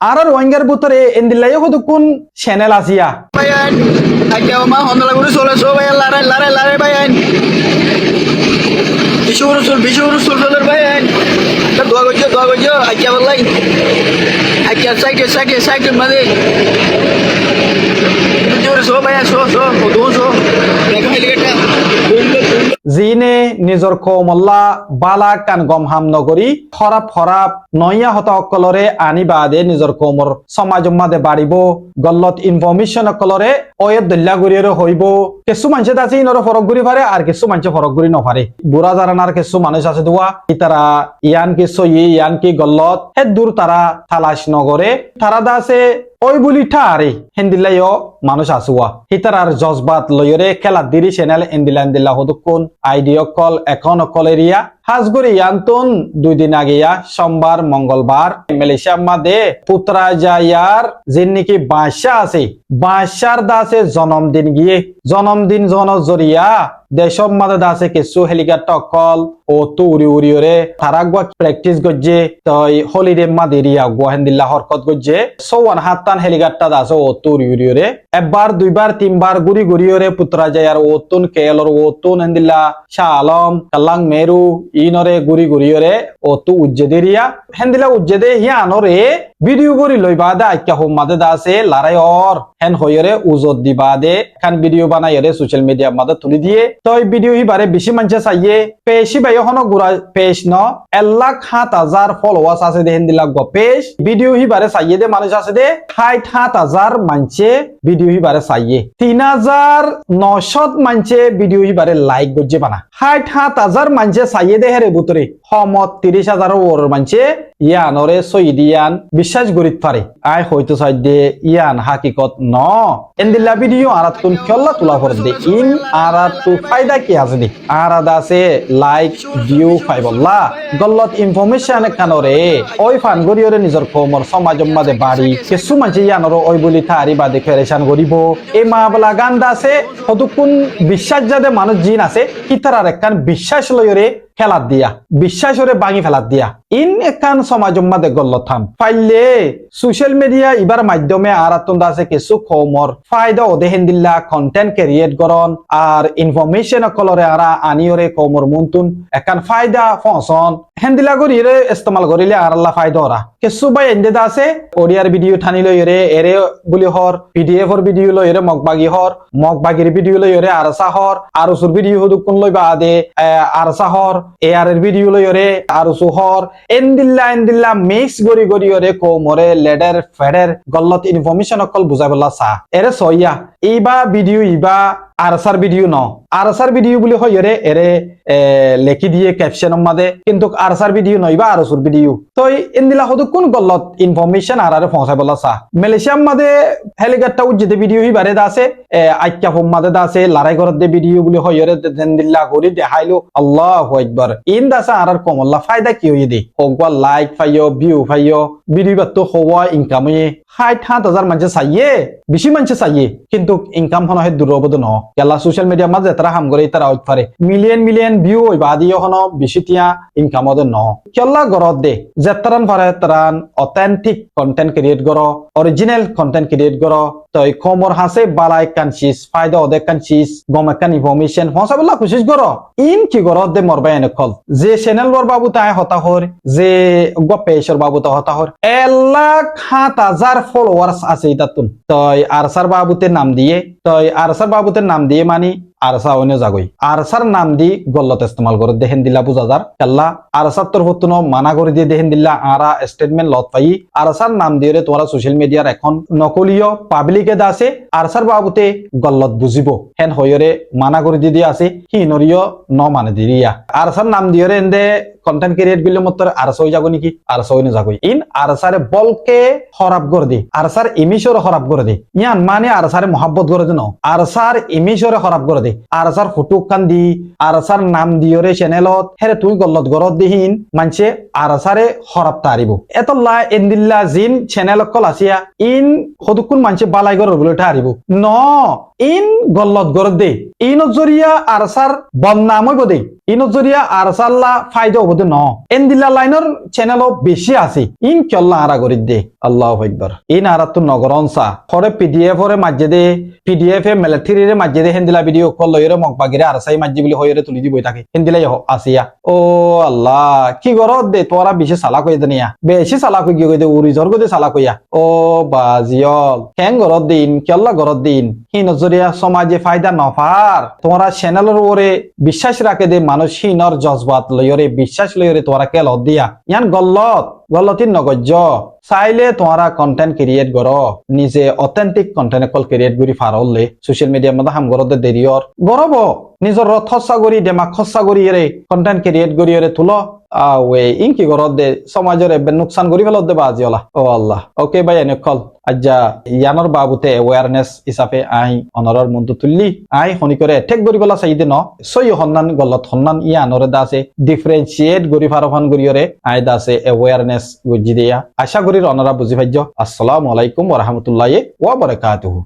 আর রোহিঙ্গার ভিতরে এন্দিলাই হদুকুন চ্যানেল আসিয়া bayan aja mah honda lagu solo so bayan lare bayan bishur solar bayan dua gojo aja wallahi aja sakit made bishur so bayan so odun so দেখো helicopter জিনে নিজর কৌমল্লা বালা কান গম হাম নগরী খরাপ নইয়া হত অকলরে আনি বাদে নিজর কৌমর সমাজ মাদে বাড়িব গল্লত ইনফরমেশন অকলরে অয়ের দল্লা গুড়িয়ে হইব কিছু মানুষ আছে ইনর ফরক গুড়ি পারে আর কিছু মানুষ ফরক গুড়ি নপারে বুড়া জারানার কিছু মানুষ আছে দোয়া ইতারা ইয়ান কি সই ইয়ান কি গল্লত হে দূর তারা তালাশ নগরে তারা দাসে ওই বুলি ঠারে হেন্দিলাইও মানুষ আসুয়া হিতারার জজবাত লয়রে খেলা দিরি চ্যানেল এন্দিলা হদুকুন আইডিও কল এখন কলেরিয়া হাজগুড়ি ইয়ান্তন 2 দিন আগেয়া সোমবার মঙ্গলবার মালয়েশিয়া মাদে পুত্রা যায়ার যিন নাকি বাদশা আছে বাদশার দাসে জন্মদিন গিয়ে জন্মদিন জরিয়া দেশম মাদে দাসে কিছু হেলিকপ্টার কল ও তুরি উড়িয়রে তারাগুয়া প্র্যাকটিস গজ্জে তই হলিডে মাদেরিয়া গোহেন্দিল্লা হরকত গজ্জে সওয়ান হাতান হেলিকপ্টার দাসে ও তুরি উড়িয়রে একবার দুইবার তিনবার গুড়িয়রে পুত্রা যায়ার ও তুন কেলর ও তুন হেন্দিল্লা শাহ আলম কাল্লাং মেরু ইনরে গুড়িয়রে ও তু উজ্জেদেরিয়া হেন্দিলা উজ্জেদে হিয়া আনরে ভিডিও গরি লইবা দা আইকা হোম মাদে দাসে লারাই অর হেন হইরে উজত দিবা দে খান ভিডিও বানাইরে সোশ্যাল মিডিয়া মাদে তুলি দিয়ে তই ভিডিও হিবারে বেশি মানুষে চাইয়ে পেশি বাই হন গুড়া পেশ ন 1,07,000 ফলোয়ার্স আছে দে হেন্দিলা গ পেশ ভিডিও হিবারে চাইয়ে দে মানুষ আছে দে 67,000 মানুষে ভিডিও হিবারে চাইয়ে 3,900 মানুষে ভিডিও হিবারে লাইক গজ্জে বানা 67,000 মানুষে চাইয়ে দে হেরে বুতরে হমত 30,000 ওর মানুষে ইয়ানরে সইদিয়ান বিশ্বাস গরিত পারে আই হয়তো চাই দে ইয়ান হাকিকত ন এন্দিল্লা ভিডিও আরাতুন খেলা তোলা করে দে ইন আরাতু ফায়দা কি আছে দে আরাদা আছে লাইক ভিউ ফাইবল্লা গল্লত ইনফরমেশন কানরে ওই ফান গরিয়রে নিজর কমর সমাজ মাদে বাড়ি কিছু মানুষ ইয়ানর ওই বলি থারি বাদে ফেরেশান গরিব এই মাবলা গান্দা আছে হতুকুন বিশ্বাস যাদের মানুষ জিন আছে কিতারার একখান বিশ্বাস লয়রে ফেলাত দিয়া বিশ্বাস ওরে বাঙি ফেলাত দিয়া ইন একান সমাজ মাদে গল্লথাম ফাইলে সোশ্যাল মিডিয়া ইবার মাধ্যমে আরাতন আছে কিছু খমর ফায়দা ওদে হেন্দিল্লা কন্টেন্ট ক্রিয়েট করন আর ইনফরমেশন কলরে আরা আনিওরে খমর মুনতুন একান ফায়দা ফসন হেন্দিলা গরিরে ইস্তেমাল করিলে আর আল্লাহ ফায়দা ওরা কিছু বাই এন্ডে আছে ওডিয়ার ভিডিও ঠানি লইরে এরে বলি হর পিডিএফ এর ভিডিও লইরে মগবাগির ভিডিও লইরে আরসা হর আরসুর ভিডিও হদুকুন লইবা আদে আরসা হর এআর এর ভিডিও লইরে আরসু হর এন্দিল্লা মিক্স গরি ওরে কোমরে লেডার ফেডার গল্লত ইনফরমেশন অকল বুঝাই বলা সা এরে সইয়া ইবা ভিডিও ইবা আরসার ভিডিও ন আরসার ভিডিও বলি হইরে এরে লেখি দিয়ে ক্যাপশন মাদে কিন্তু আরসার ভিডিও নইবা আরসুর ভিডিও তই এন্দিলা হদু কোন গল্লত ইনফরমেশন আরারে পৌঁছাই বলা সা মালয়েশিয়া মাদে হেলিকপ্টার উজ্জেতে ভিডিও হিবারে দাসে আইক্কা ফম মাদে দাসে লড়াই করত দে ভিডিও বলি হইরে এন্দিল্লা করি দেখাইলো আল্লাহু আকবার ইন দাসা আরার কমল্লা ফায়দা কি হই দে হগবা লাইক ফাইও ভিউ ফাইও ভিডিও তো হওয়া ইনকাম 67,000 মানুষ চাইয়ে বেশি মানুষ চাইয়ে কিন্তু ইনকাম হন হয় দূরবদ ন কেলা সোশ্যাল মিডিয়া মাঝে তারা হাম করে তারা হইতে পারে মিলিয়ন ভিউ হইবা দিও হন বেশি তিয়া ইনকাম ওদের ন কেলা গরত দে যেতারান পারে তারান অথেন্টিক কন্টেন্ট ক্রিয়েট করো অরিজিনাল কন্টেন্ট ক্রিয়েট করো তই খমর হাসে বালাই কানসিস ফায়দা ওদের কানসিস গম কান ইনফরমেশন হসা বলা কোশিশ করো ইন কি গরত দে মরবা এনে কল যে চ্যানেল ওর বাবু তাই হতা হর যে গপেশর বাবু তা হতা হর 1,07,000 ফলোয়ার্স আছে ইতাতুন তই আরসার বাবুতে নাম দিয়ে মানি আরসা অন্য জাগই আরসার নাম দি গল্লত ইস্তেমাল করে দেখেন দিলা বুঝা যার কাল্লা আরসার তোর হতুন মানা করে দিয়ে দেখেন দিলা আরা স্টেটমেন্ট লত পাই আরসার নাম দিয়ে তোমরা সোশ্যাল মিডিয়ার এখন নকলীয় পাবলিকে দাসে আরসার বাবুতে গল্লত বুঝিব হেন হইরে মানা করে দিয়ে আছে হিনরিয় ন মানে দিরিয়া আরসার নাম দিয়ে এন্দে কন্টেন্ট ক্রিয়েট গুলো মত আরসা হই যাগো নাকি আরসা হই না যাগই ইন আরসারে বলকে খরাব করে দি আরসার ইমিশর খরাব করে দি ইয়ান মানে আরসারে মহব্বত করে দিন আরসার ইমিশরে খরাব করে দি আরসার ফটো কান দি আরসার নাম দিয়রে চ্যানেলত হেরে তুই গল্লত গরত দিহিন মানছে আরসারে খরাব তারিব এতলা এন্দিল্লা জিন চ্যানেল কল আসিয়া ইন হদুকুন মানছে বালাই গর বলে তারিব ন ইন গল্লত গরত দে ইন জরিয়া আরসার বদনাম হইব দে ইন জরিয়া আরসাল্লা ফায়দা হবো ন এন্দিল্লা লাইনের চ্যানেল বেশি আছে ইন চল্লা আরা করি দে আল্লাহ আকবার এই নারাতু নগরনসা পরে পিডিএফ ওরে মাঝে পিডিএফ এ মিলিটারিরে মাঝে হেন্দিলা ভিডিও কল লইরে মকবাগিরে আরসাই মাঝে বলি হইরে তুলি দিবই থাকে হেন্দিলাই আসিয়া ও আল্লাহ কি গরদ দে তোরা বেশি সালা কই দেনিয়া বেশি সালা কই গিয়ে দে উরি জর্গ দে সালা কইয়া ও বাজিয়ল কেন গরদ দিন কেল্লা গরদ দিন হি নজরিয়া সমাজে ফায়দা নফার তোমরা চ্যানেলের ওরে বিশ্বাস রাখে দে মানুষ হিনর জজবাত লইরে বিশ্বাস লইরে তোরা কেল দিয়া ইয়ান গলতিন নগজ্য চাইলে তোমরা কন্টেন্ট ক্রিয়েট করো নিজে অথেন্টিক কন্টেন্ট কল ক্রিয়েট করি ফারলে সোশ্যাল মিডিয়ার মধ্যে হাম গরদে দেরিয়র গরব নিজর খসা করি দেমাক খসা করি এরে কন্টেন্ট ক্রিয়েট করি এরে তুলো আওয়ে ইনকি গরদ দে সমাজের এবে নুকসান করি ফেলত দেবা আজিওলা ও আল্লাহ ওকে ভাই এনে কল আজ্জা ইয়ানোর বাবুতে অ্যাওয়ারনেস হিসাবে আই অনরর মন্দ তুললি আই হনি করে ঠেক গরি বলা চাইদে ন সই হন্নান গলত হন্নান ইয়ানোরে দাসে ডিফারেন্সিয়েট গরি ফারফান গরিয়রে আই দাসে অ্যাওয়ারনেস গুজি দিয়া আশা করি অনরা বুঝি ভাজ্য আসসালামু আলাইকুম ওয়া রাহমাতুল্লাহি ওয়া বারাকাতুহু।